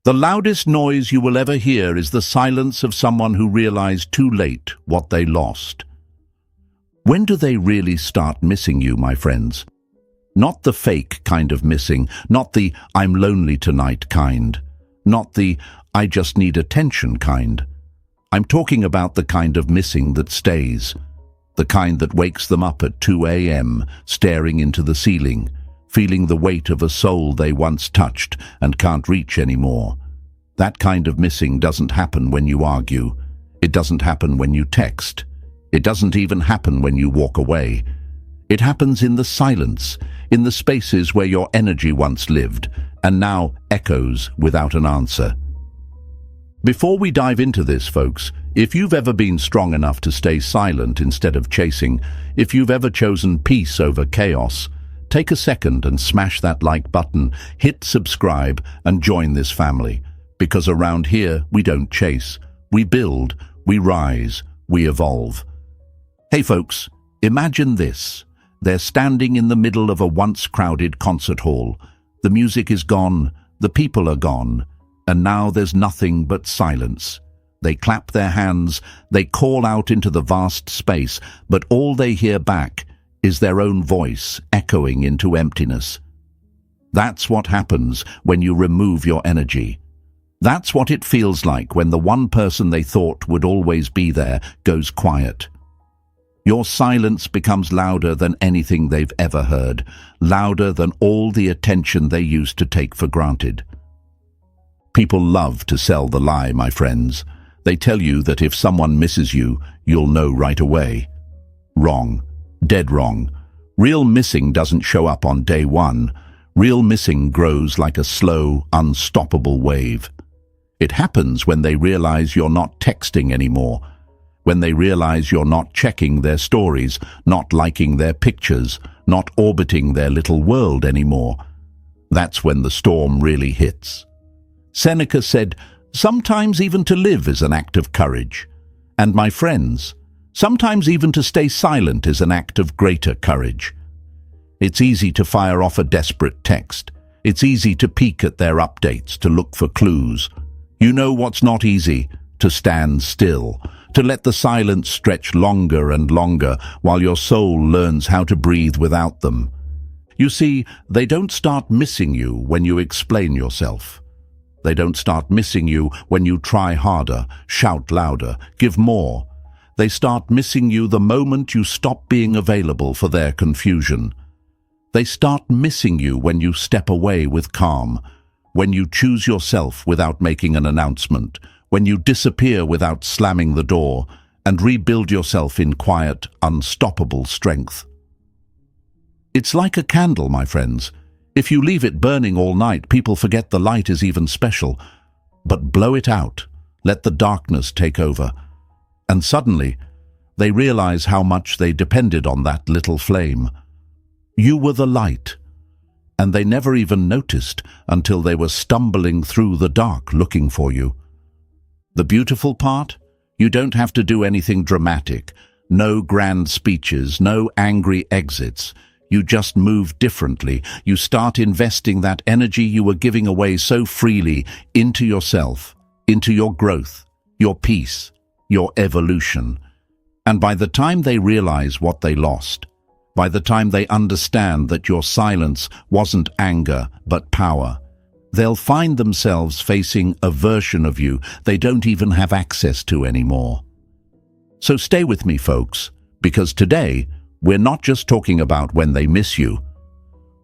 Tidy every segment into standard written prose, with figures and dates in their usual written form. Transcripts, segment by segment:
The loudest noise you will ever hear is the silence of someone who realized too late what they lost. When do they really start missing you, my friends? Not the fake kind of missing, not the "I'm lonely tonight" kind, not the "I just need attention" kind. I'm talking about the kind of missing that stays, the kind that wakes them up at 2 a.m., staring into the ceiling, feeling the weight of a soul they once touched and can't reach anymore. That kind of missing doesn't happen when you argue. It doesn't happen when you text. It doesn't even happen when you walk away. It happens in the silence, in the spaces where your energy once lived and now echoes without an answer. Before we dive into this, folks, if you've ever been strong enough to stay silent instead of chasing, if you've ever chosen peace over chaos, take a second and smash that like button, hit subscribe and join this family. Because around here, we don't chase. We build, we rise, we evolve. Hey folks, imagine this. They're standing in the middle of a once crowded concert hall. The music is gone, the people are gone, and now there's nothing but silence. They clap their hands, they call out into the vast space, but all they hear back is their own voice echoing into emptiness. That's what happens when you remove your energy. That's what it feels like when the one person they thought would always be there goes quiet. Your silence becomes louder than anything they've ever heard, louder than all the attention they used to take for granted. People love to sell the lie, my friends. They tell you that if someone misses you, you'll know right away. Wrong. Dead wrong. Real missing doesn't show up on day one. Real missing grows like a slow, unstoppable wave. It happens when they realize you're not texting anymore, when they realize you're not checking their stories, not liking their pictures, not orbiting their little world anymore. That's when the storm really hits. Seneca said, "Sometimes even to live is an act of courage." And my friends, sometimes even to stay silent is an act of greater courage. It's easy to fire off a desperate text. It's easy to peek at their updates, to look for clues. You know what's not easy? To stand still, to let the silence stretch longer and longer while your soul learns how to breathe without them. You see, they don't start missing you when you explain yourself. They don't start missing you when you try harder, shout louder, give more. They start missing you the moment you stop being available for their confusion. They start missing you when you step away with calm, when you choose yourself without making an announcement, when you disappear without slamming the door, and rebuild yourself in quiet, unstoppable strength. It's like a candle, my friends. If you leave it burning all night, people forget the light is even special. But blow it out, let the darkness take over. And suddenly, they realize how much they depended on that little flame. You were the light, and they never even noticed until they were stumbling through the dark looking for you. The beautiful part? You don't have to do anything dramatic. No grand speeches, no angry exits. You just move differently. You start investing that energy you were giving away so freely into yourself, into your growth, your peace, your evolution. And by the time they realize what they lost, by the time they understand that your silence wasn't anger but power, they'll find themselves facing a version of you they don't even have access to anymore. So stay with me, folks, because today we're not just talking about when they miss you.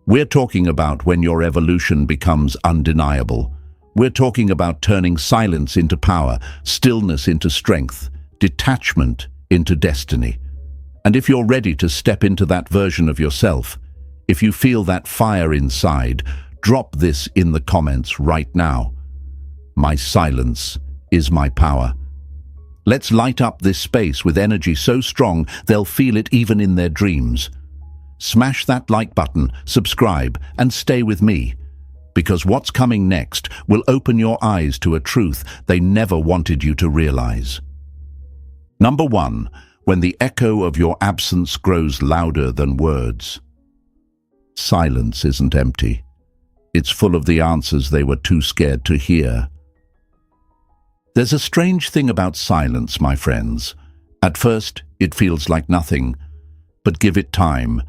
We're talking about when your evolution becomes undeniable. We're talking about turning silence into power, stillness into strength, detachment into destiny. And if you're ready to step into that version of yourself, if you feel that fire inside, drop this in the comments right now. My silence is my power. Let's light up this space with energy so strong they'll feel it even in their dreams. Smash that like button, subscribe, and stay with me, because what's coming next will open your eyes to a truth they never wanted you to realize. Number 1. When the echo of your absence grows louder than words. Silence isn't empty. It's full of the answers they were too scared to hear. There's a strange thing about silence, my friends. At first, it feels like nothing, but give it time,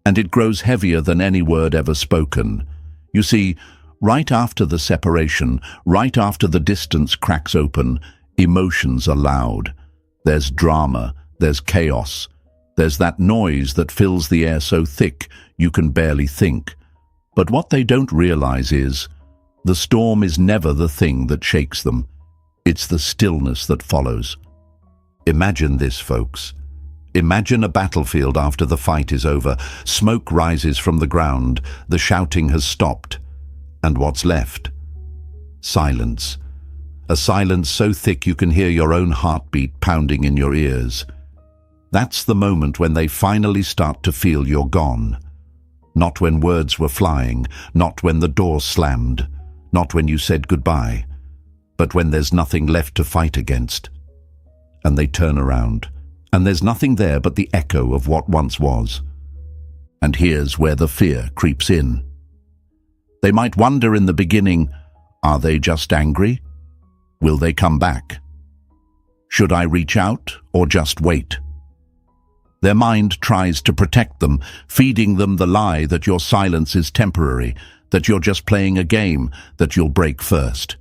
and it grows heavier than any word ever spoken. You see, right after the separation, right after the distance cracks open, emotions are loud. There's drama, there's chaos, there's that noise that fills the air so thick you can barely think. But what they don't realize is, the storm is never the thing that shakes them. It's the stillness that follows. Imagine this, folks. Imagine a battlefield after the fight is over. Smoke rises from the ground, the shouting has stopped. And what's left? Silence. A silence so thick you can hear your own heartbeat pounding in your ears. That's the moment when they finally start to feel you're gone. Not when words were flying, not when the door slammed, not when you said goodbye, but when there's nothing left to fight against. And they turn around, and there's nothing there but the echo of what once was. And here's where the fear creeps in. They might wonder in the beginning, are they just angry? Will they come back? Should I reach out or just wait? Their mind tries to protect them, feeding them the lie that your silence is temporary, that you're just playing a game, that you'll break first.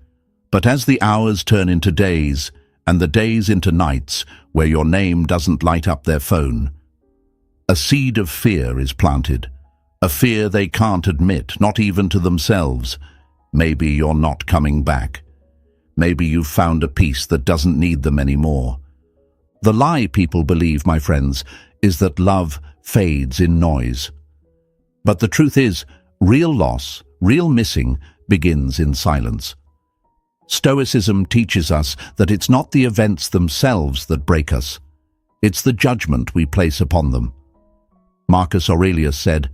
But as the hours turn into days, and the days into nights, where your name doesn't light up their phone, a seed of fear is planted, a fear they can't admit, not even to themselves. Maybe you're not coming back. Maybe you've found a peace that doesn't need them anymore. The lie people believe, my friends, is that love fades in noise. But the truth is, real loss, real missing, begins in silence. Stoicism teaches us that it's not the events themselves that break us. It's the judgment we place upon them. Marcus Aurelius said,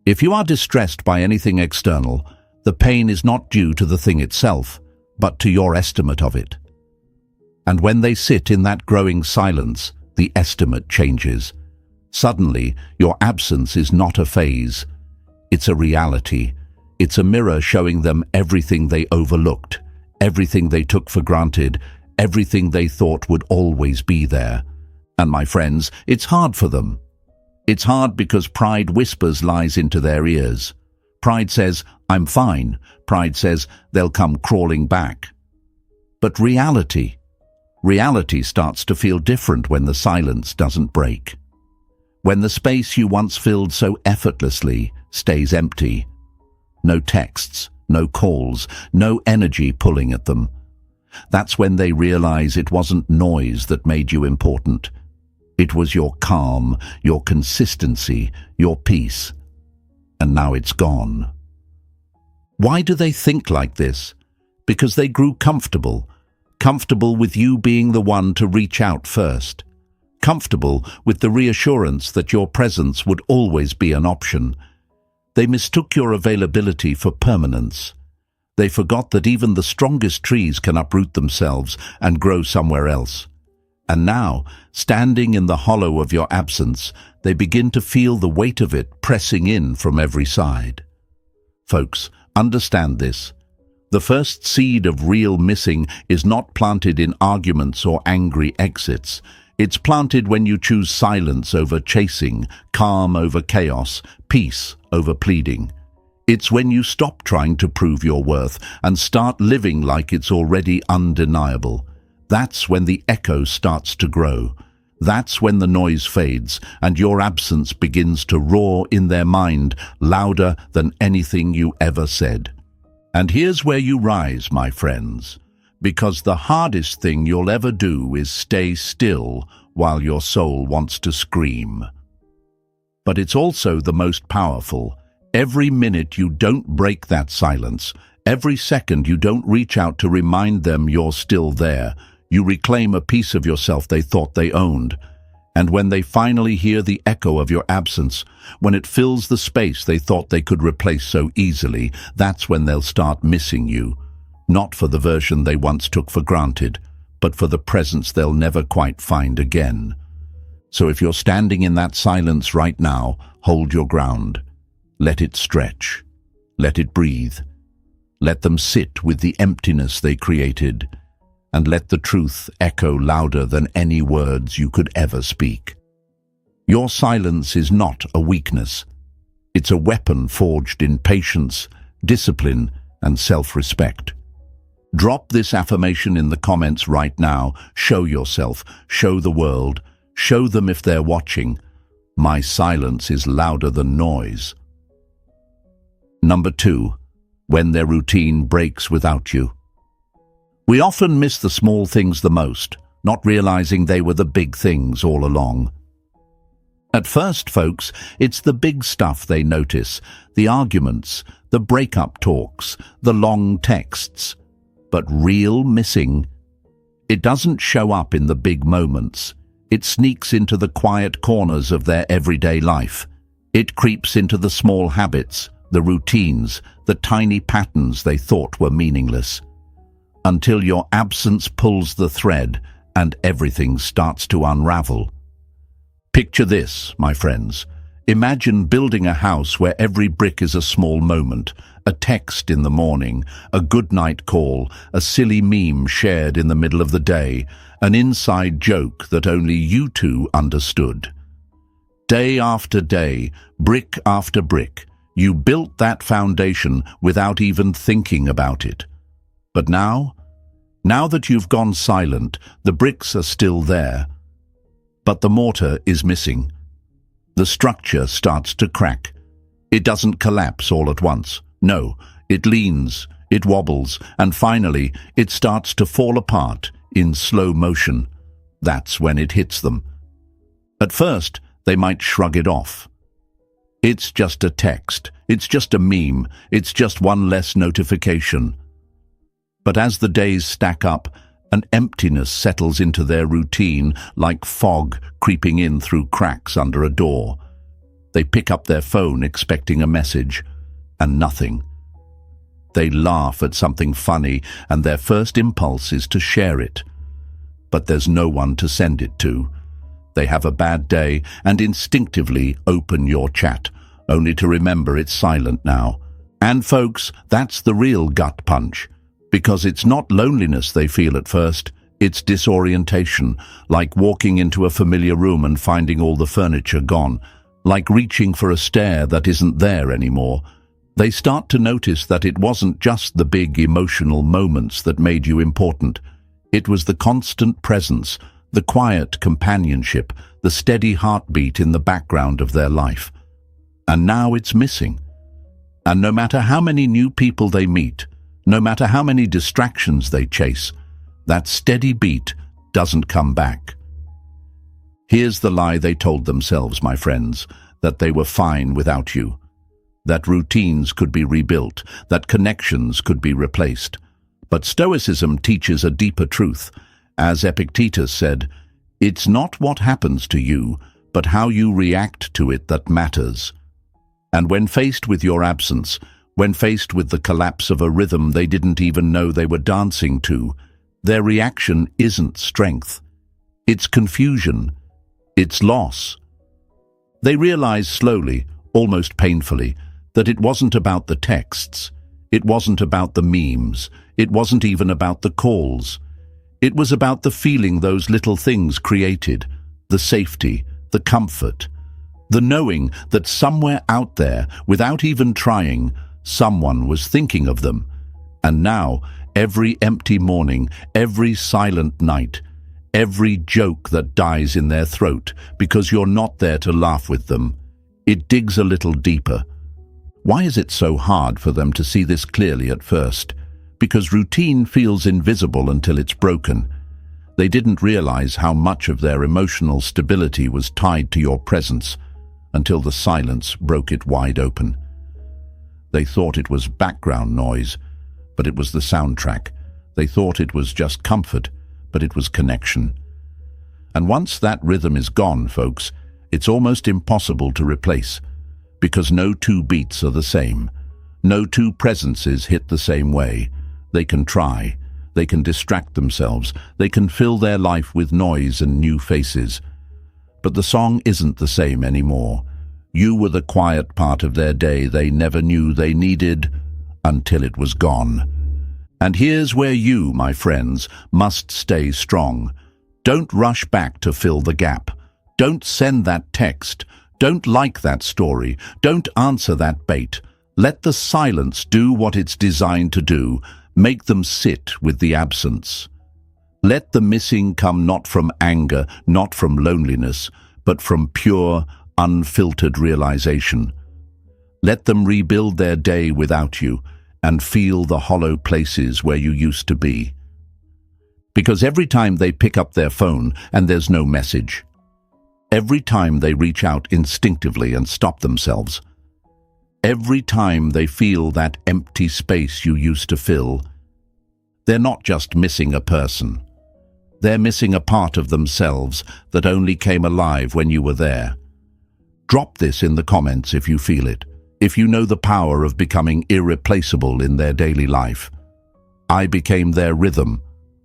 "If you are distressed by anything external, the pain is not due to the thing itself, but to your estimate of it." And when they sit in that growing silence, the estimate changes. Suddenly, your absence is not a phase. It's a reality. It's a mirror showing them everything they overlooked, everything they took for granted, everything they thought would always be there. And my friends, it's hard for them. It's hard because pride whispers lies into their ears. Pride says, "I'm fine." Pride says, "They'll come crawling back." But reality starts to feel different when the silence doesn't break. When the space you once filled so effortlessly stays empty. No texts, no calls, no energy pulling at them. That's when they realize it wasn't noise that made you important. It was your calm, your consistency, your peace. And now it's gone. Why do they think like this? Because they grew comfortable with you being the one to reach out first. Comfortable with the reassurance that your presence would always be an option. They mistook your availability for permanence. They forgot that even the strongest trees can uproot themselves and grow somewhere else. And now, standing in the hollow of your absence, they begin to feel the weight of it pressing in from every side. Folks, understand this. The first seed of real missing is not planted in arguments or angry exits. It's planted when you choose silence over chasing, calm over chaos, peace over pleading. It's when you stop trying to prove your worth and start living like it's already undeniable. That's when the echo starts to grow. That's when the noise fades and your absence begins to roar in their mind louder than anything you ever said. And here's where you rise, my friends, because the hardest thing you'll ever do is stay still while your soul wants to scream. But it's also the most powerful. Every minute you don't break that silence, every second you don't reach out to remind them you're still there, you reclaim a piece of yourself they thought they owned. And when they finally hear the echo of your absence, when it fills the space they thought they could replace so easily, that's when they'll start missing you. Not for the version they once took for granted, but for the presence they'll never quite find again. So if you're standing in that silence right now, hold your ground. Let it stretch. Let it breathe. Let them sit with the emptiness they created. and let the truth echo louder than any words you could ever speak. Your silence is not a weakness. It's a weapon forged in patience, discipline, and self-respect. Drop this affirmation in the comments right now. Show yourself, show the world, show them if they're watching. My silence is louder than noise. Number 2, when their routine breaks without you. We often miss the small things the most, not realizing they were the big things all along. At first, folks, it's the big stuff they notice, the arguments, the breakup talks, the long texts. But real missing, it doesn't show up in the big moments. It sneaks into the quiet corners of their everyday life. It creeps into the small habits, the routines, the tiny patterns they thought were meaningless. Until your absence pulls the thread and everything starts to unravel. Picture this, my friends. Imagine building a house where every brick is a small moment, a text in the morning, a goodnight call, a silly meme shared in the middle of the day, an inside joke that only you two understood. Day after day, brick after brick, you built that foundation without even thinking about it. But now that you've gone silent, the bricks are still there, but the mortar is missing. The structure starts to crack. It doesn't collapse all at once. No, it leans, it wobbles, and finally it starts to fall apart in slow motion. That's when it hits them. At first, they might shrug it off. It's just a text, it's just a meme, it's just one less notification. But as the days stack up, an emptiness settles into their routine like fog creeping in through cracks under a door. They pick up their phone expecting a message, and nothing. They laugh at something funny, and their first impulse is to share it. But there's no one to send it to. They have a bad day and instinctively open your chat, only to remember it's silent now. And folks, that's the real gut punch. Because it's not loneliness they feel at first, it's disorientation, like walking into a familiar room and finding all the furniture gone, like reaching for a stair that isn't there anymore. They start to notice that it wasn't just the big emotional moments that made you important. It was the constant presence, the quiet companionship, the steady heartbeat in the background of their life. And now it's missing. And no matter how many new people they meet, no matter how many distractions they chase, that steady beat doesn't come back. Here's the lie they told themselves, my friends, that they were fine without you, that routines could be rebuilt, that connections could be replaced. But Stoicism teaches a deeper truth. As Epictetus said, it's not what happens to you, but how you react to it that matters. And when faced with your absence, when faced with the collapse of a rhythm they didn't even know they were dancing to, their reaction isn't strength. It's confusion. It's loss. They realize slowly, almost painfully, that it wasn't about the texts. It wasn't about the memes. It wasn't even about the calls. It was about the feeling those little things created, the safety, the comfort, the knowing that somewhere out there, without even trying, someone was thinking of them. And now, every empty morning, every silent night, every joke that dies in their throat because you're not there to laugh with them, it digs a little deeper. Why is it so hard for them to see this clearly at first? Because routine feels invisible until it's broken. They didn't realize how much of their emotional stability was tied to your presence until the silence broke it wide open. They thought it was background noise, but it was the soundtrack. They thought it was just comfort, but it was connection. And once that rhythm is gone, folks, it's almost impossible to replace, because no two beats are the same. No two presences hit the same way. They can try, they can distract themselves, they can fill their life with noise and new faces. But the song isn't the same anymore. You were the quiet part of their day they never knew they needed until it was gone. And here's where you, my friends, must stay strong. Don't rush back to fill the gap. Don't send that text. Don't like that story. Don't answer that bait. Let the silence do what it's designed to do. Make them sit with the absence. Let the missing come not from anger, not from loneliness, but from pure, unfiltered realization. Let them rebuild their day without you and feel the hollow places where you used to be. Because every time they pick up their phone and there's no message, every time they reach out instinctively and stop themselves, every time they feel that empty space you used to fill, they're not just missing a person. They're missing a part of themselves that only came alive when you were there. Drop this in the comments if you feel it, if you know the power of becoming irreplaceable in their daily life. I became their rhythm.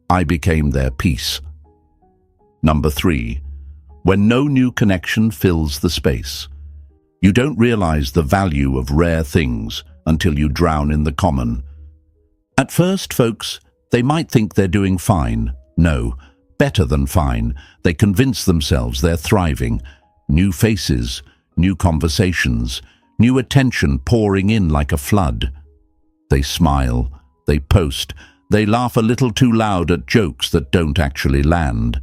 I became their peace. Number 3. When no new connection fills the space. You don't realize the value of rare things until you drown in the common. At first, folks, they might think they're doing fine. No, better than fine. They convince themselves they're thriving. New faces, new conversations, new attention pouring in like a flood. They smile, they post, they laugh a little too loud at jokes that don't actually land.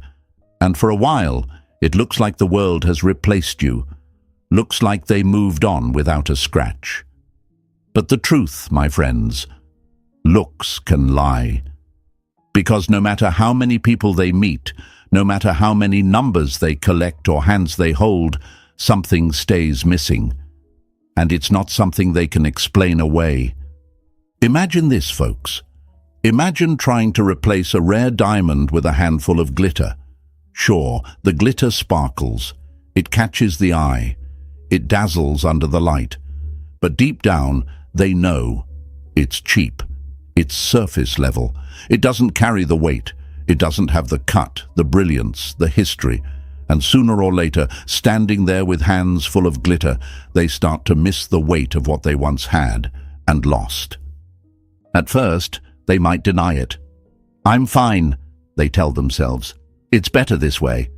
And for a while, it looks like the world has replaced you. Looks like they moved on without a scratch. But the truth, my friends, looks can lie. Because no matter how many people they meet, no matter how many numbers they collect or hands they hold, something stays missing. And it's not something they can explain away. Imagine this, folks. Imagine trying to replace a rare diamond with a handful of glitter. Sure, the glitter sparkles. It catches the eye. It dazzles under the light. But deep down, they know it's cheap. It's surface level. It doesn't carry the weight. It doesn't have the cut, the brilliance, the history. And sooner or later, standing there with hands full of glitter, they start to miss the weight of what they once had and lost. At first, they might deny it. I'm fine, they tell themselves. It's better this way.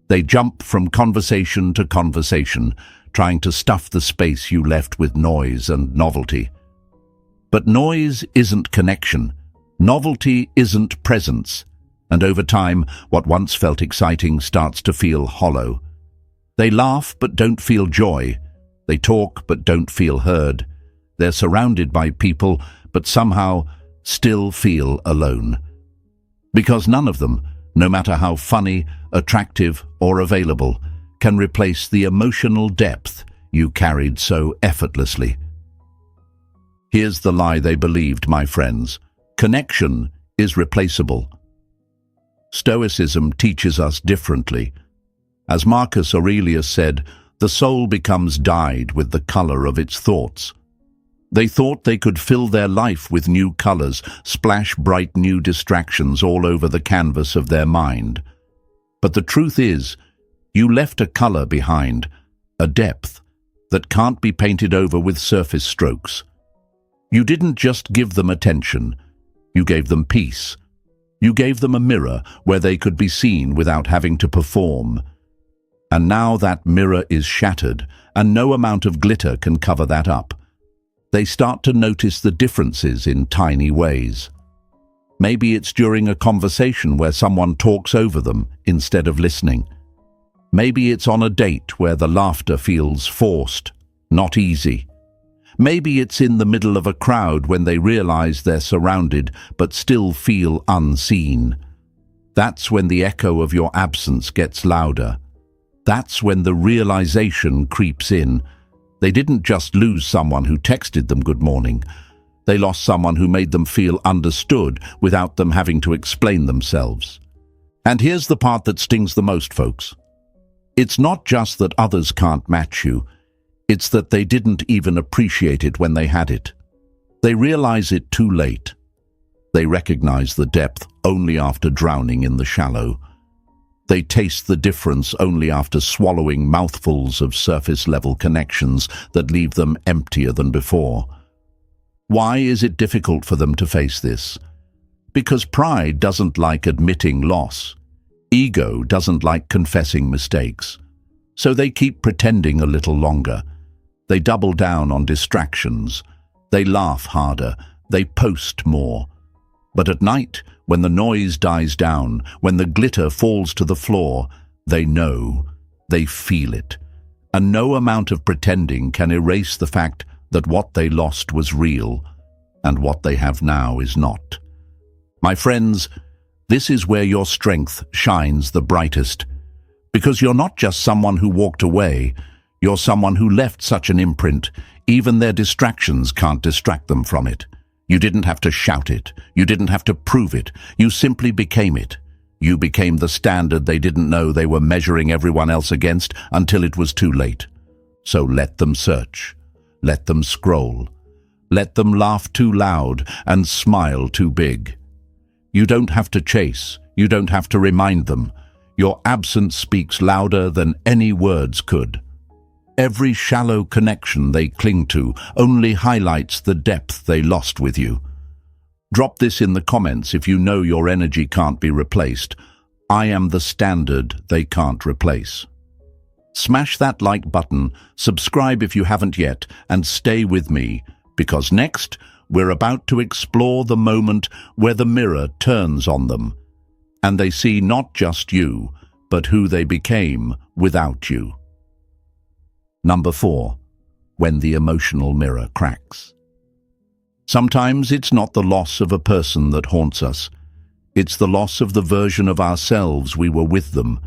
They jump from conversation to conversation, trying to stuff the space you left with noise and novelty. But noise isn't connection. Novelty isn't presence. And over time, what once felt exciting starts to feel hollow. They laugh but don't feel joy. They talk but don't feel heard. They're surrounded by people but somehow still feel alone. Because none of them, no matter how funny, attractive, or available, can replace the emotional depth you carried so effortlessly. Here's the lie they believed, my friends. Connection is replaceable. Stoicism teaches us differently. As Marcus Aurelius said, the soul becomes dyed with the color of its thoughts. They thought they could fill their life with new colors, splash bright new distractions all over the canvas of their mind. But the truth is, you left a color behind, a depth that can't be painted over with surface strokes. You didn't just give them attention, you gave them peace. You gave them a mirror where they could be seen without having to perform. And now that mirror is shattered, and no amount of glitter can cover that up. They start to notice the differences in tiny ways. Maybe it's during a conversation where someone talks over them instead of listening. Maybe it's on a date where the laughter feels forced, not easy. Maybe it's in the middle of a crowd when they realize they're surrounded but still feel unseen. That's when the echo of your absence gets louder. That's when the realization creeps in. They didn't just lose someone who texted them good morning. They lost someone who made them feel understood without them having to explain themselves. And here's the part that stings the most, folks. It's not just that others can't match you. It's that they didn't even appreciate it when they had it. They realize it too late. They recognize the depth only after drowning in the shallow. They taste the difference only after swallowing mouthfuls of surface-level connections that leave them emptier than before. Why is it difficult for them to face this? Because pride doesn't like admitting loss. Ego doesn't like confessing mistakes. So they keep pretending a little longer. They double down on distractions. They laugh harder. They post more. But at night, when the noise dies down, when the glitter falls to the floor, they know, they feel it. And no amount of pretending can erase the fact that what they lost was real, and what they have now is not. My friends, this is where your strength shines the brightest. Because you're not just someone who walked away, you're someone who left such an imprint, even their distractions can't distract them from it. You didn't have to shout it. You didn't have to prove it. You simply became it. You became the standard they didn't know they were measuring everyone else against until it was too late. So let them search. Let them scroll. Let them laugh too loud and smile too big. You don't have to chase. You don't have to remind them. Your absence speaks louder than any words could. Every shallow connection they cling to only highlights the depth they lost with you. Drop this in the comments if you know your energy can't be replaced. I am the standard they can't replace. Smash that like button, subscribe if you haven't yet, and stay with me, because next we're about to explore the moment where the mirror turns on them, and they see not just you, but who they became without you. Number 4. When the emotional mirror cracks. Sometimes it's not the loss of a person that haunts us. It's the loss of the version of ourselves we were with them.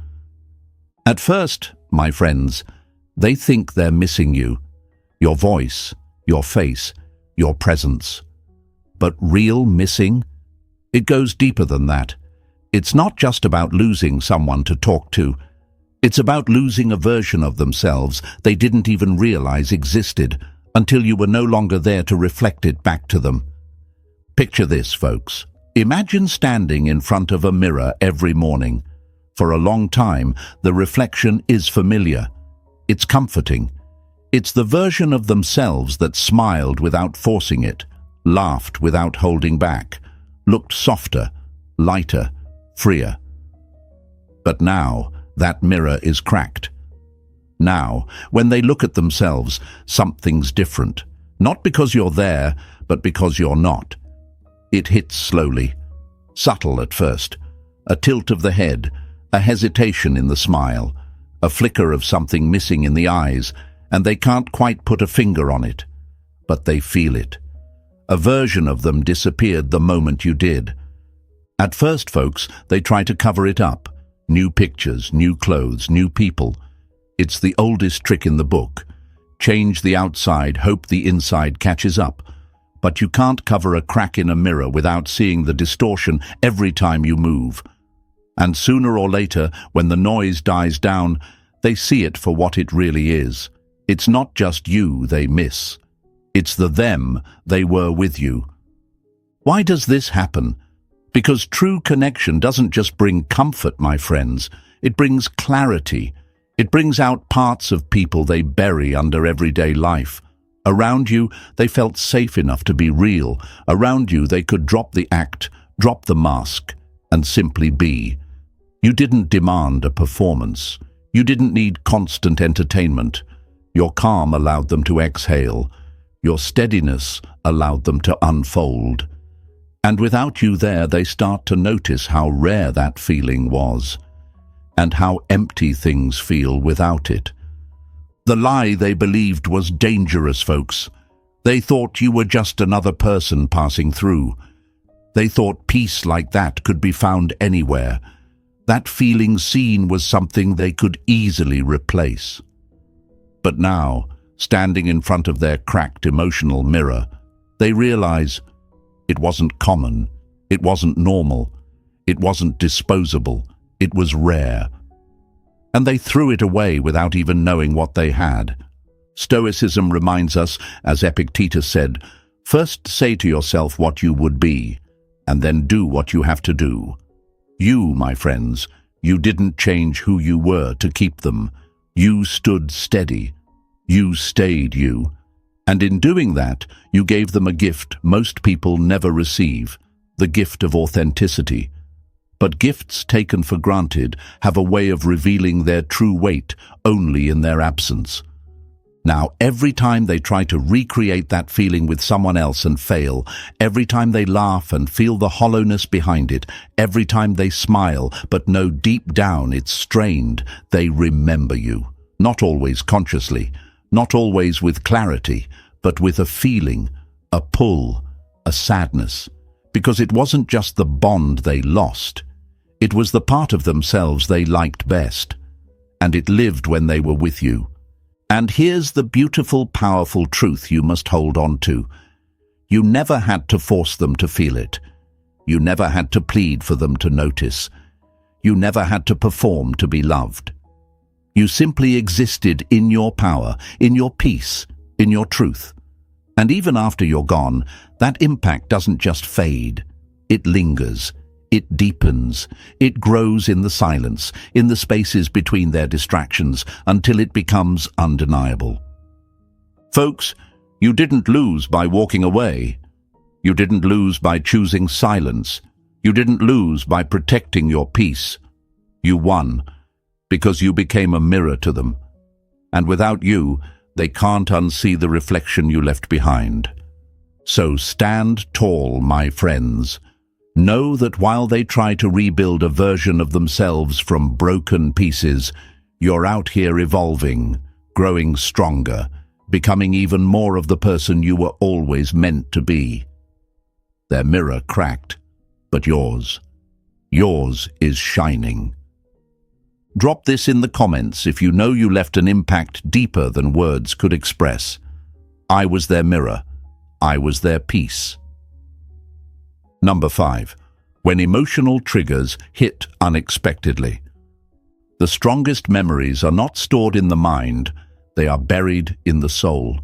At first, my friends, they think they're missing you. Your voice, your face, your presence. But real missing? It goes deeper than that. It's not just about losing someone to talk to. It's about losing a version of themselves they didn't even realize existed until you were no longer there to reflect it back to them. Picture this, folks. Imagine standing in front of a mirror every morning. For a long time, the reflection is familiar. It's comforting. It's the version of themselves that smiled without forcing it, laughed without holding back, looked softer, lighter, freer. But now, that mirror is cracked. Now, when they look at themselves, something's different. Not because you're there, but because you're not. It hits slowly, subtle at first. A tilt of the head, a hesitation in the smile, a flicker of something missing in the eyes, and they can't quite put a finger on it. But they feel it. A version of them disappeared the moment you did. At first, folks, they try to cover it up. New pictures, new clothes, new people. It's the oldest trick in the book. Change the outside, hope the inside catches up. But you can't cover a crack in a mirror without seeing the distortion every time you move. And sooner or later, when the noise dies down, they see it for what it really is. It's not just you they miss. It's the them they were with you. Why does this happen? Because true connection doesn't just bring comfort, my friends. It brings clarity. It brings out parts of people they bury under everyday life. Around you, they felt safe enough to be real. Around you, they could drop the act, drop the mask, and simply be. You didn't demand a performance. You didn't need constant entertainment. Your calm allowed them to exhale. Your steadiness allowed them to unfold. And without you there, they start to notice how rare that feeling was, and how empty things feel without it. The lie they believed was dangerous, folks. They thought you were just another person passing through. They thought peace like that could be found anywhere. That feeling seen was something they could easily replace. But now, standing in front of their cracked emotional mirror, they realize it wasn't common, it wasn't normal, it wasn't disposable, it was rare. And they threw it away without even knowing what they had. Stoicism reminds us, as Epictetus said, first say to yourself what you would be, and then do what you have to do. You, my friends, you didn't change who you were to keep them. You stood steady. You stayed you. And in doing that, you gave them a gift most people never receive, the gift of authenticity. But gifts taken for granted have a way of revealing their true weight only in their absence. Now, every time they try to recreate that feeling with someone else and fail, every time they laugh and feel the hollowness behind it, every time they smile but know deep down it's strained, they remember you. Not always consciously, not always with clarity, but with a feeling, a pull, a sadness. Because it wasn't just the bond they lost, it was the part of themselves they liked best. And it lived when they were with you. And here's the beautiful, powerful truth you must hold on to. You never had to force them to feel it. You never had to plead for them to notice. You never had to perform to be loved. You simply existed in your power, in your peace, in your truth. And even after you're gone, that impact doesn't just fade. It lingers. It deepens. It grows in the silence, in the spaces between their distractions, until it becomes undeniable. Folks, you didn't lose by walking away. You didn't lose by choosing silence. You didn't lose by protecting your peace. You won because you became a mirror to them. And without you, they can't unsee the reflection you left behind. So stand tall, my friends. Know that while they try to rebuild a version of themselves from broken pieces, you're out here evolving, growing stronger, becoming even more of the person you were always meant to be. Their mirror cracked, but yours is shining. Drop this in the comments if you know you left an impact deeper than words could express. I was their mirror. I was their peace. Number 5. When emotional triggers hit unexpectedly. The strongest memories are not stored in the mind, they are buried in the soul.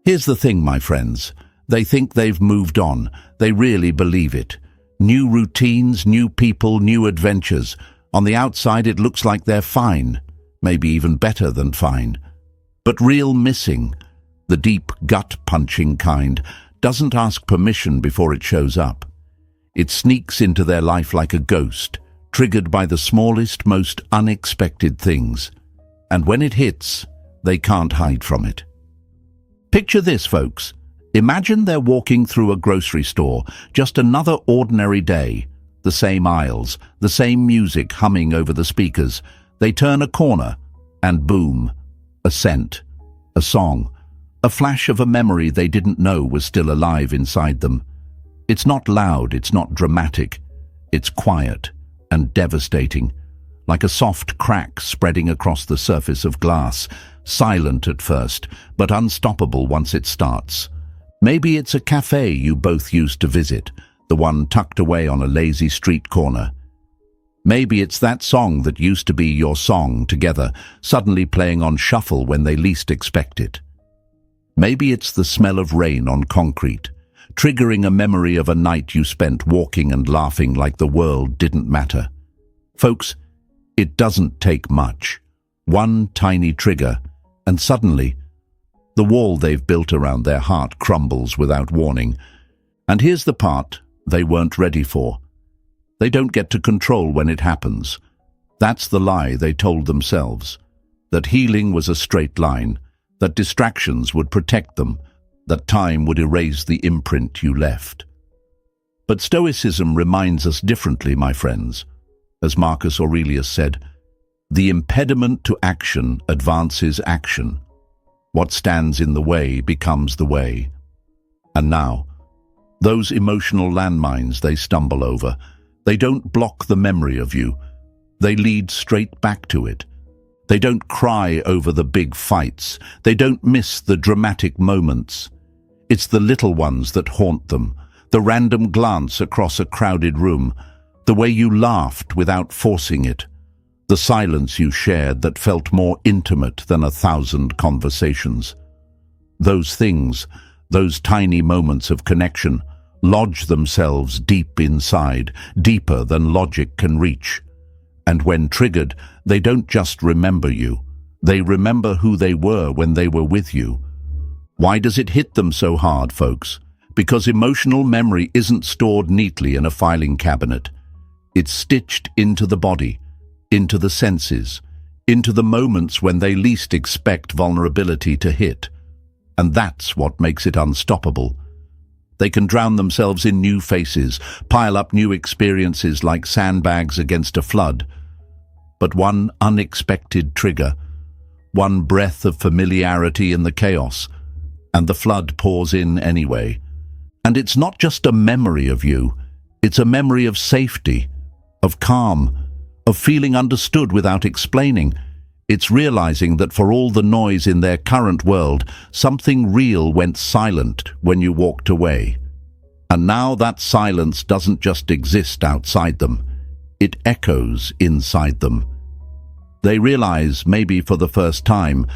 Here's the thing, my friends. They think they've moved on. They really believe it. New routines, new people, new adventures. On the outside, it looks like they're fine, maybe even better than fine. But real missing, the deep gut-punching kind, doesn't ask permission before it shows up. It sneaks into their life like a ghost, triggered by the smallest, most unexpected things. And when it hits, they can't hide from it. Picture this, folks. Imagine they're walking through a grocery store, just another ordinary day. The same aisles, the same music humming over the speakers. They turn a corner, and boom, a scent, a song, a flash of a memory they didn't know was still alive inside them. It's not loud, it's not dramatic. It's quiet and devastating, like a soft crack spreading across the surface of glass, silent at first, but unstoppable once it starts. Maybe it's a cafe you both used to visit, the one tucked away on a lazy street corner. Maybe it's that song that used to be your song together, suddenly playing on shuffle when they least expect it. Maybe it's the smell of rain on concrete, triggering a memory of a night you spent walking and laughing like the world didn't matter. Folks, it doesn't take much. One tiny trigger, and suddenly, the wall they've built around their heart crumbles without warning. And here's the part they weren't ready for. They don't get to control when it happens. That's the lie they told themselves. That healing was a straight line, that distractions would protect them, that time would erase the imprint you left. But Stoicism reminds us differently, my friends. As Marcus Aurelius said, the impediment to action advances action. What stands in the way becomes the way. And now, those emotional landmines they stumble over, they don't block the memory of you. They lead straight back to it. They don't cry over the big fights. They don't miss the dramatic moments. It's the little ones that haunt them, the random glance across a crowded room, the way you laughed without forcing it, the silence you shared that felt more intimate than 1,000 conversations. Those things, those tiny moments of connection, lodge themselves deep inside, deeper than logic can reach. And when triggered, they don't just remember you. They remember who they were when they were with you. Why does it hit them so hard, folks? Because emotional memory isn't stored neatly in a filing cabinet. It's stitched into the body, into the senses, into the moments when they least expect vulnerability to hit. And that's what makes it unstoppable. They can drown themselves in new faces, pile up new experiences like sandbags against a flood. But one unexpected trigger, one breath of familiarity in the chaos, and the flood pours in anyway. And it's not just a memory of you, it's a memory of safety, of calm, of feeling understood without explaining. It's realizing that for all the noise in their current world, something real went silent when you walked away. And now that silence doesn't just exist outside them, it echoes inside them. They realize, maybe for the first time,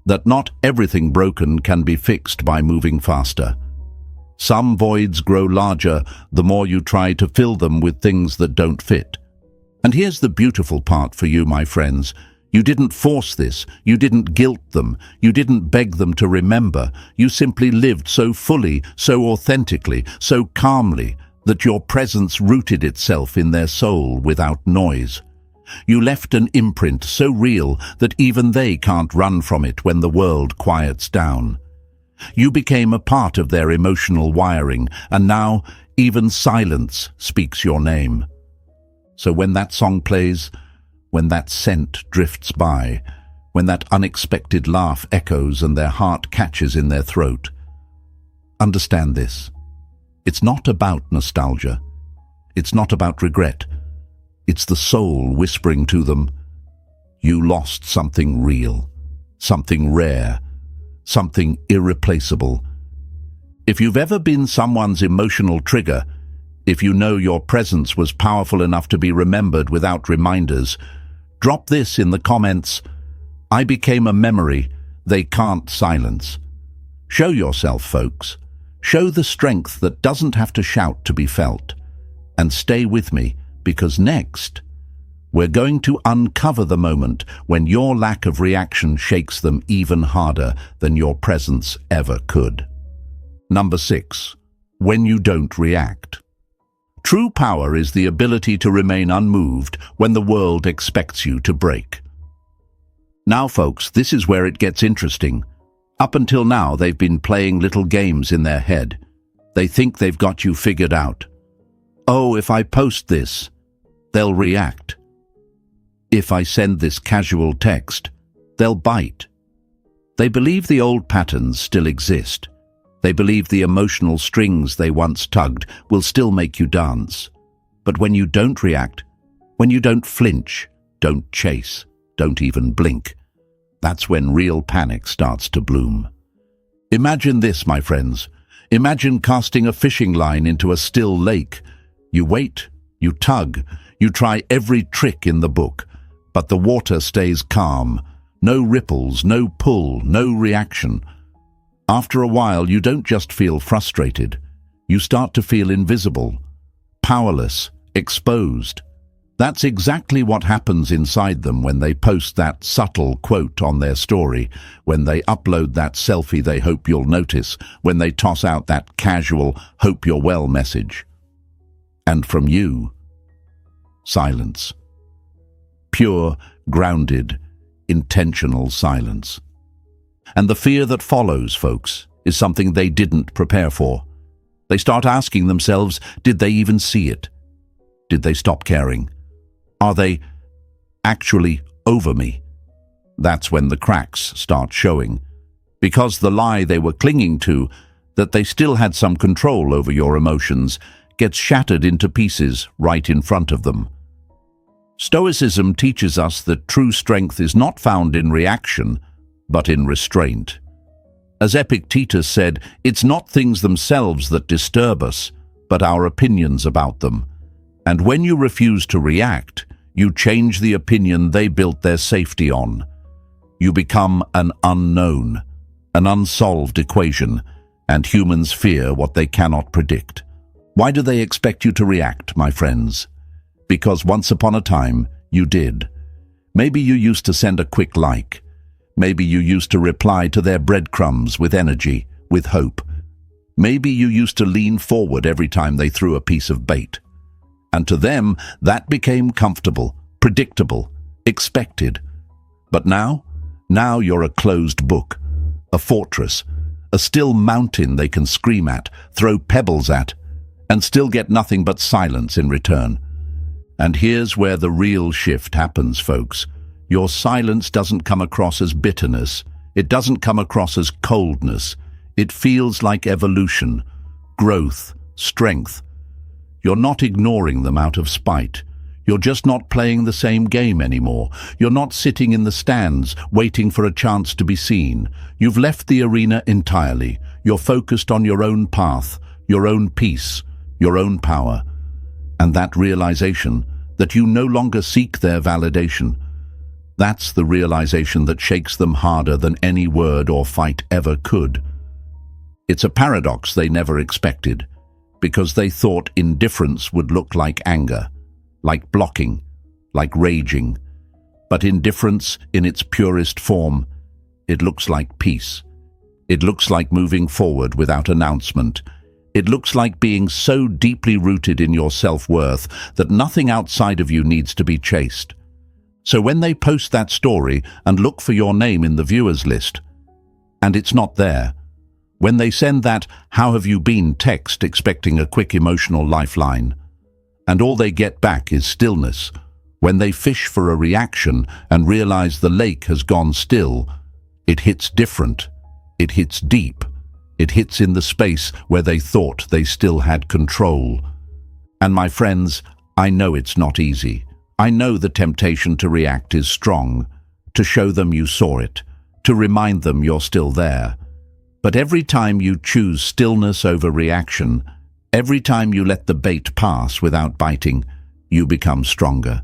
that not everything broken can be fixed by moving faster. Some voids grow larger the more you try to fill them with things that don't fit. And here's the beautiful part for you, my friends. You didn't force this, you didn't guilt them, you didn't beg them to remember. You simply lived so fully, so authentically, so calmly, that your presence rooted itself in their soul without noise. You left an imprint so real that even they can't run from it when the world quiets down. You became a part of their emotional wiring, and now even silence speaks your name. So when that song plays, when that scent drifts by, when that unexpected laugh echoes and their heart catches in their throat, understand this. It's not about nostalgia. It's not about regret. It's the soul whispering to them, you lost something real, something rare, something irreplaceable. If you've ever been someone's emotional trigger, if you know your presence was powerful enough to be remembered without reminders, drop this in the comments. I became a memory they can't silence. Show yourself, folks. Show the strength that doesn't have to shout to be felt. And stay with me, because next, we're going to uncover the moment when your lack of reaction shakes them even harder than your presence ever could. Number 6. When you don't react. True power is the ability to remain unmoved when the world expects you to break. Now, folks, this is where it gets interesting. Up until now, they've been playing little games in their head. They think they've got you figured out. Oh, if I post this, they'll react. If I send this casual text, they'll bite. They believe the old patterns still exist. They believe the emotional strings they once tugged will still make you dance. But when you don't react, when you don't flinch, don't chase, don't even blink, that's when real panic starts to bloom. Imagine this, my friends. Imagine casting a fishing line into a still lake. You wait, you tug, you try every trick in the book, but the water stays calm. No ripples, no pull, no reaction. After a while, you don't just feel frustrated. You start to feel invisible, powerless, exposed. That's exactly what happens inside them when they post that subtle quote on their story, when they upload that selfie they hope you'll notice, when they toss out that casual "hope you're well" message. And from you, silence. Pure, grounded, intentional silence. And the fear that follows, folks, is something they didn't prepare for. They start asking themselves, did they even see it? Did they stop caring? Are they actually over me? That's when the cracks start showing. Because the lie they were clinging to, that they still had some control over your emotions, gets shattered into pieces right in front of them. Stoicism teaches us that true strength is not found in reaction, but in restraint. As Epictetus said, it's not things themselves that disturb us, but our opinions about them. And when you refuse to react, you change the opinion they built their safety on. You become an unknown, an unsolved equation, and humans fear what they cannot predict. Why do they expect you to react, my friends? Because once upon a time, you did. Maybe you used to send a quick like. Maybe you used to reply to their breadcrumbs with energy, with hope. Maybe you used to lean forward every time they threw a piece of bait. And to them, that became comfortable, predictable, expected. But now you're a closed book, a fortress, a still mountain they can scream at, throw pebbles at, and still get nothing but silence in return. And here's where the real shift happens, folks. Your silence doesn't come across as bitterness. It doesn't come across as coldness. It feels like evolution, growth, strength. You're not ignoring them out of spite. You're just not playing the same game anymore. You're not sitting in the stands, waiting for a chance to be seen. You've left the arena entirely. You're focused on your own path, your own peace, your own power. And that realization, that you no longer seek their validation, that's the realization that shakes them harder than any word or fight ever could. It's a paradox they never expected, because they thought indifference would look like anger, like blocking, like raging. But indifference, in its purest form, it looks like peace. It looks like moving forward without announcement. It looks like being so deeply rooted in your self-worth that nothing outside of you needs to be chased. So when they post that story and look for your name in the viewers list, and it's not there, when they send that "How have you been?" text expecting a quick emotional lifeline, and all they get back is stillness, when they fish for a reaction and realize the lake has gone still, it hits different. It hits deep. It hits in the space where they thought they still had control. And my friends, I know it's not easy. I know the temptation to react is strong, to show them you saw it, to remind them you're still there. But every time you choose stillness over reaction, every time you let the bait pass without biting, you become stronger.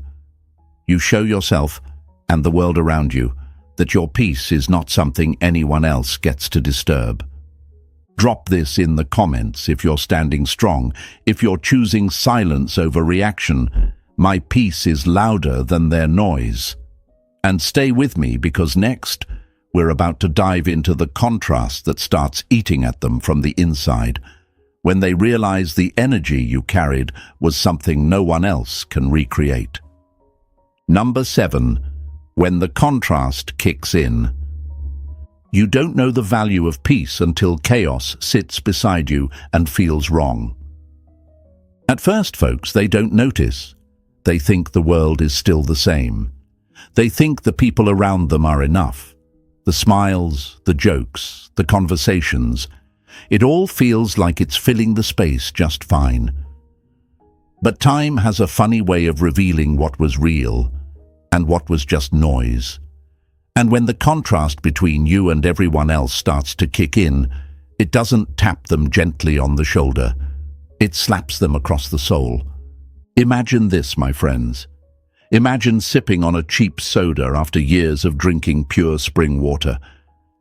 You show yourself and the world around you that your peace is not something anyone else gets to disturb. Drop this in the comments if you're standing strong, if you're choosing silence over reaction. My peace is louder than their noise. And stay with me, because next, we're about to dive into the contrast that starts eating at them from the inside, when they realize the energy you carried was something no one else can recreate. Number 7. When the contrast kicks in. You don't know the value of peace until chaos sits beside you and feels wrong. At first, folks, they don't notice. They think the world is still the same. They think the people around them are enough. The smiles, the jokes, the conversations, it all feels like it's filling the space just fine. But time has a funny way of revealing what was real and what was just noise. And when the contrast between you and everyone else starts to kick in, it doesn't tap them gently on the shoulder. It slaps them across the soul. Imagine this, my friends. Imagine sipping on a cheap soda after years of drinking pure spring water.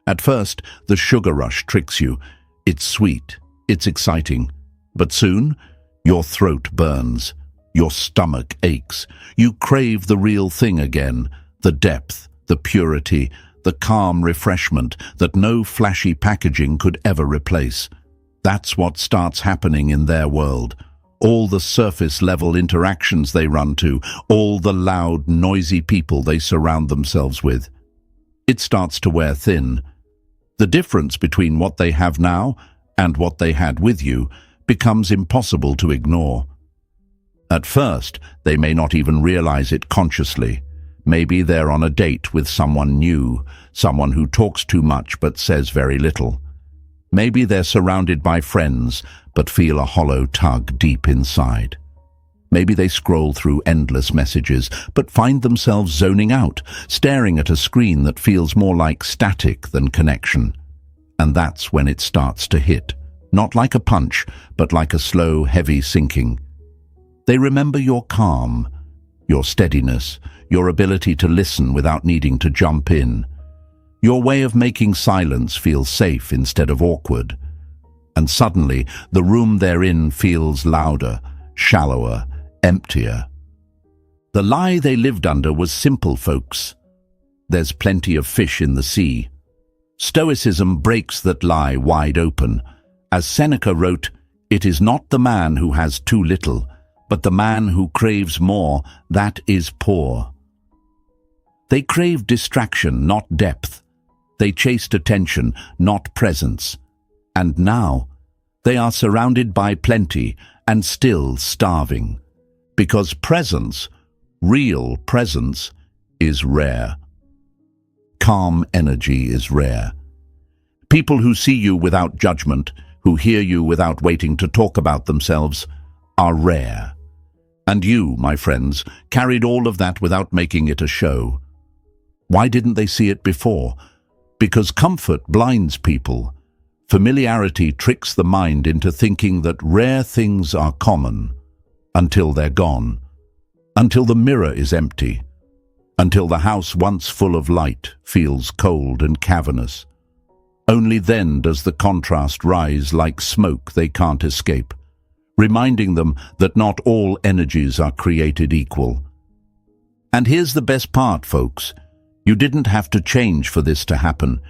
At first, the sugar rush tricks you. It's sweet, it's exciting. But soon, your throat burns. Your stomach aches. You crave the real thing again, the depth, the purity, the calm refreshment that no flashy packaging could ever replace. That's what starts happening in their world. All the surface-level interactions they run to, all the loud, noisy people they surround themselves with. It starts to wear thin. The difference between what they have now and what they had with you becomes impossible to ignore. At first, they may not even realize it consciously. Maybe they're on a date with someone new, someone who talks too much but says very little. Maybe they're surrounded by friends, but feel a hollow tug deep inside. Maybe they scroll through endless messages, but find themselves zoning out, staring at a screen that feels more like static than connection. And that's when it starts to hit, not like a punch, but like a slow, heavy sinking. They remember your calm, your steadiness, your ability to listen without needing to jump in. Your way of making silence feel safe instead of awkward. And suddenly, the room they're in feels louder, shallower, emptier. The lie they lived under was simple, folks. There's plenty of fish in the sea. Stoicism breaks that lie wide open. As Seneca wrote, "It is not the man who has too little, but the man who craves more, that is poor." They craved distraction, not depth. They chased attention, not presence. And now, they are surrounded by plenty and still starving. Because presence, real presence, is rare. Calm energy is rare. People who see you without judgment, who hear you without waiting to talk about themselves, are rare. And you, my friends, carried all of that without making it a show. Why didn't they see it before? Because comfort blinds people. Familiarity tricks the mind into thinking that rare things are common, until they're gone, until the mirror is empty, until the house once full of light feels cold and cavernous. Only then does the contrast rise like smoke they can't escape, reminding them that not all energies are created equal. And here's the best part, folks. You didn't have to change for this to happen.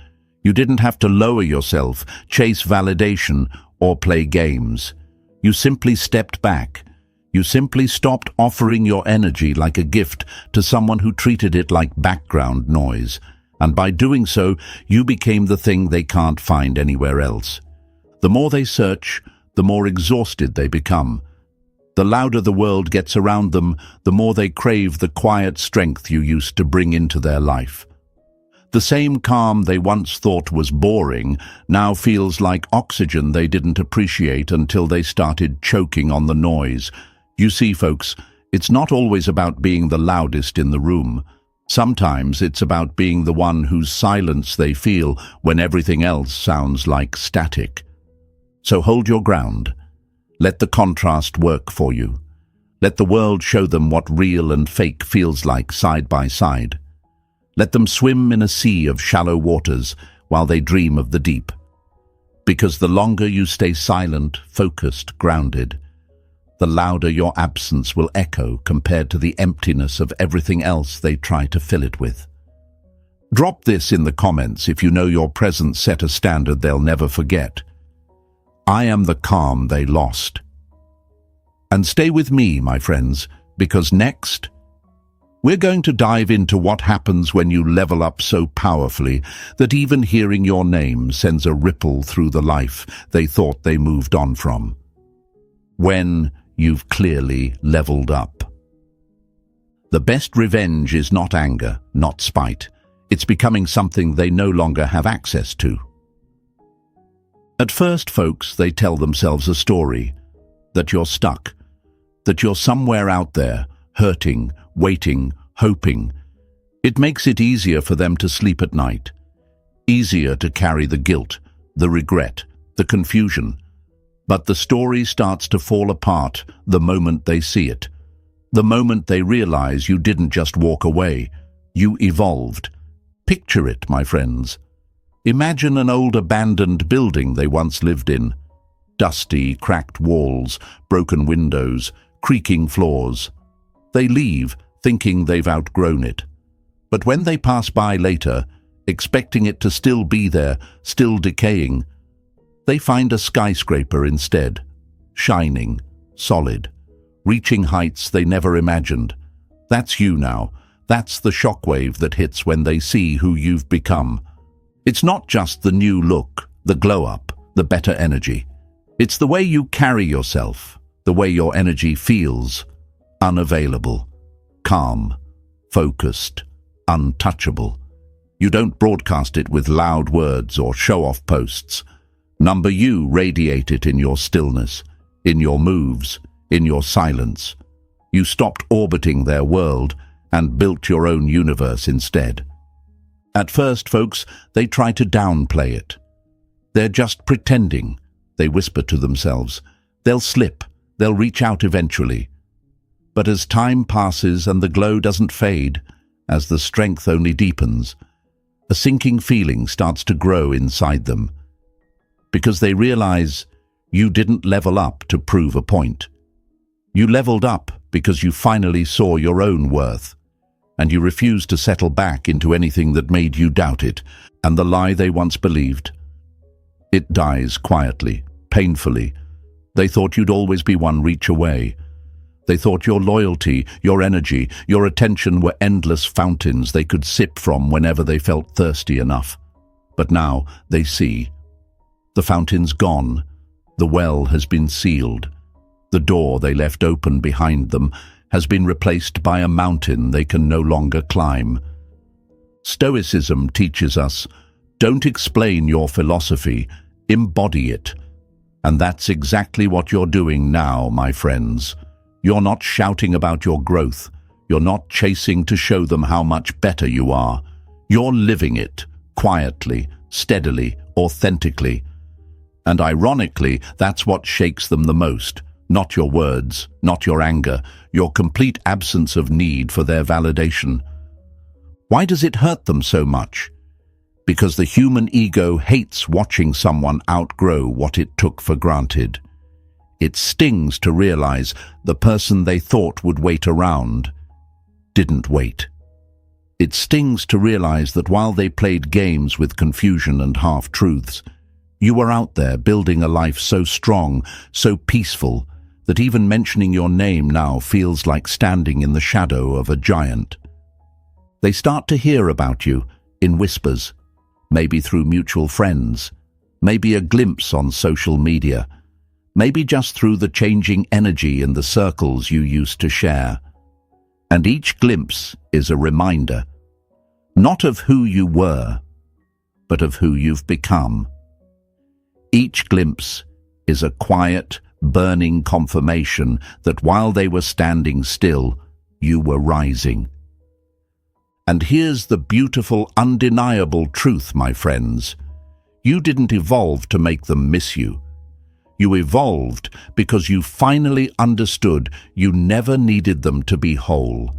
You didn't have to lower yourself, chase validation, or play games. You simply stepped back. You simply stopped offering your energy like a gift to someone who treated it like background noise. And by doing so, you became the thing they can't find anywhere else. The more they search, the more exhausted they become. The louder the world gets around them, the more they crave the quiet strength you used to bring into their life. The same calm they once thought was boring now feels like oxygen they didn't appreciate until they started choking on the noise. You see, folks, it's not always about being the loudest in the room. Sometimes it's about being the one whose silence they feel when everything else sounds like static. So hold your ground. Let the contrast work for you. Let the world show them what real and fake feels like side by side. Let them swim in a sea of shallow waters while they dream of the deep. Because the longer you stay silent, focused, grounded, the louder your absence will echo compared to the emptiness of everything else they try to fill it with. Drop this in the comments if you know your presence set a standard they'll never forget. I am the calm they lost. And stay with me, my friends, because next, we're going to dive into what happens when you level up so powerfully that even hearing your name sends a ripple through the life they thought they moved on from. When you've clearly leveled up. The best revenge is not anger, not spite. It's becoming something they no longer have access to. At first, folks, they tell themselves a story, that you're stuck, that you're somewhere out there, hurting, waiting, hoping. It makes it easier for them to sleep at night, easier to carry the guilt, the regret, the confusion. But the story starts to fall apart the moment they see it, the moment they realize you didn't just walk away, you evolved. Picture it, my friends. Imagine an old abandoned building they once lived in. Dusty, cracked walls, broken windows, creaking floors. They leave, thinking they've outgrown it. But when they pass by later, expecting it to still be there, still decaying, they find a skyscraper instead, shining, solid, reaching heights they never imagined. That's you now. That's the shockwave that hits when they see who you've become. It's not just the new look, the glow-up, the better energy. It's the way you carry yourself, the way your energy feels, unavailable, calm, focused, untouchable. You don't broadcast it with loud words or show-off posts. You radiate it in your stillness, in your moves, in your silence. You stopped orbiting their world and built your own universe instead. At first, folks, they try to downplay it. They're just pretending, they whisper to themselves. They'll slip, they'll reach out eventually. But as time passes and the glow doesn't fade, as the strength only deepens, a sinking feeling starts to grow inside them. Because they realize you didn't level up to prove a point. You leveled up because you finally saw your own worth. and you refuse to settle back into anything that made you doubt it, and the lie they once believed. It dies quietly, painfully. They thought you'd always be one reach away. They thought your loyalty, your energy, your attention were endless fountains they could sip from whenever they felt thirsty enough. But now they see. The fountain's gone. The well has been sealed. The door they left open behind them has been replaced by a mountain they can no longer climb. Stoicism teaches us, don't explain your philosophy, embody it. And that's exactly what you're doing now, my friends. You're not shouting about your growth. You're not chasing to show them how much better you are. You're living it, quietly, steadily, authentically. And ironically, that's what shakes them the most. Not your words, not your anger, your complete absence of need for their validation. Why does it hurt them so much? Because the human ego hates watching someone outgrow what it took for granted. It stings to realize the person they thought would wait around didn't wait. It stings to realize that while they played games with confusion and half-truths, you were out there building a life so strong, so peaceful, that even mentioning your name now feels like standing in the shadow of a giant. They start to hear about you in whispers, maybe through mutual friends, maybe a glimpse on social media, maybe just through the changing energy in the circles you used to share. And each glimpse is a reminder, not of who you were, but of who you've become. Each glimpse is a quiet, burning confirmation that while they were standing still, you were rising. And here's the beautiful, undeniable truth, my friends. You didn't evolve to make them miss you. You evolved because you finally understood you never needed them to be whole.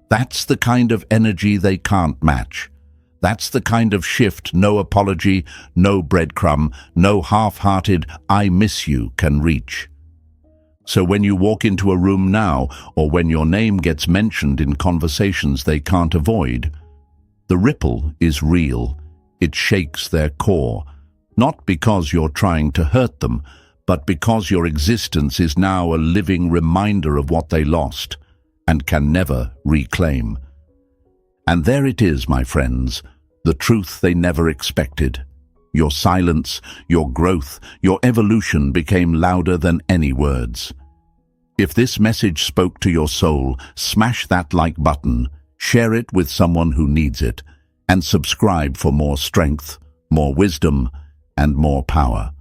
That's the kind of energy they can't match. That's the kind of shift no apology, no breadcrumb, no half-hearted "I miss you" can reach. So when you walk into a room now, or when your name gets mentioned in conversations they can't avoid, the ripple is real. It shakes their core, not because you're trying to hurt them, but because your existence is now a living reminder of what they lost and can never reclaim. And there it is, my friends, the truth they never expected. Your silence, your growth, your evolution became louder than any words. If this message spoke to your soul, smash that like button, share it with someone who needs it, and subscribe for more strength, more wisdom, and more power.